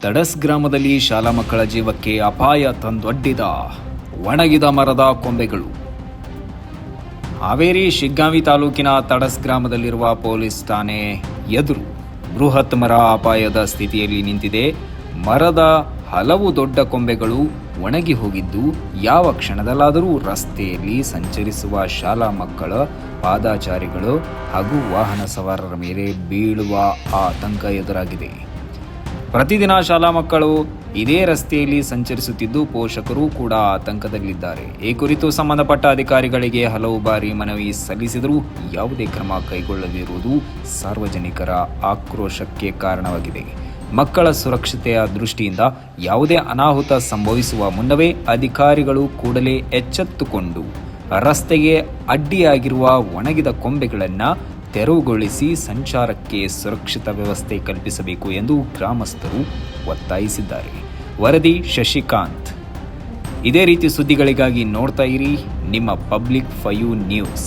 ತಡಸ್ ಗ್ರಾಮದಲ್ಲಿ ಶಾಲಾ ಮಕ್ಕಳ ಜೀವಕ್ಕೆ ಅಪಾಯ ತಂದೊಡ್ಡಿದ ಒಣಗಿದ ಮರದ ಕೊಂಬೆಗಳು. ಹಾವೇರಿ ಶಿಗ್ಗಾಂವಿ ತಾಲೂಕಿನ ತಡಸ್ ಗ್ರಾಮದಲ್ಲಿರುವ ಪೊಲೀಸ್ ಠಾಣೆ ಎದುರು ಬೃಹತ್ ಮರ ಅಪಾಯದ ಸ್ಥಿತಿಯಲ್ಲಿ ನಿಂತಿದೆ. ಮರದ ಹಲವು ದೊಡ್ಡ ಕೊಂಬೆಗಳು ಒಣಗಿ ಹೋಗಿದ್ದು, ಯಾವ ಕ್ಷಣದಲ್ಲಾದರೂ ರಸ್ತೆಯಲ್ಲಿ ಸಂಚರಿಸುವ ಶಾಲಾ ಮಕ್ಕಳ, ಪಾದಾಚಾರಿಗಳು ಹಾಗೂ ವಾಹನ ಸವಾರರ ಮೇಲೆ ಬೀಳುವ ಆತಂಕ ಎದುರಾಗಿದೆ. ಪ್ರತಿದಿನ ಶಾಲಾ ಮಕ್ಕಳು ಇದೇ ರಸ್ತೆಯಲ್ಲಿ ಸಂಚರಿಸುತ್ತಿದ್ದು, ಪೋಷಕರು ಕೂಡ ಆತಂಕದಲ್ಲಿದ್ದಾರೆ. ಈ ಕುರಿತು ಸಂಬಂಧಪಟ್ಟ ಅಧಿಕಾರಿಗಳಿಗೆ ಹಲವು ಬಾರಿ ಮನವಿ ಸಲ್ಲಿಸಿದರೂ ಯಾವುದೇ ಕ್ರಮ ಕೈಗೊಳ್ಳದಿರುವುದು ಸಾರ್ವಜನಿಕರ ಆಕ್ರೋಶಕ್ಕೆ ಕಾರಣವಾಗಿದೆ. ಮಕ್ಕಳ ಸುರಕ್ಷತೆಯ ದೃಷ್ಟಿಯಿಂದ ಯಾವುದೇ ಅನಾಹುತ ಸಂಭವಿಸುವ ಮುನ್ನವೇ ಅಧಿಕಾರಿಗಳು ಕೂಡಲೇ ಎಚ್ಚೆತ್ತುಕೊಂಡು ರಸ್ತೆಗೆ ಅಡ್ಡಿಯಾಗಿರುವ ಒಣಗಿದ ಕೊಂಬೆಗಳನ್ನು ತೆರವುಗೊಳಿಸಿ ಸಂಚಾರಕ್ಕೆ ಸುರಕ್ಷಿತ ವ್ಯವಸ್ಥೆ ಕಲ್ಪಿಸಬೇಕು ಎಂದು ಗ್ರಾಮಸ್ಥರು ಒತ್ತಾಯಿಸಿದ್ದಾರೆ. ವರದಿ ಶಶಿಕಾಂತ್. ಇದೇ ರೀತಿ ಸುದ್ದಿಗಳಿಗಾಗಿ ನೋಡ್ತಾ ಇರಿ ನಿಮ್ಮ ಪಬ್ಲಿಕ್ 5 ನ್ಯೂಸ್.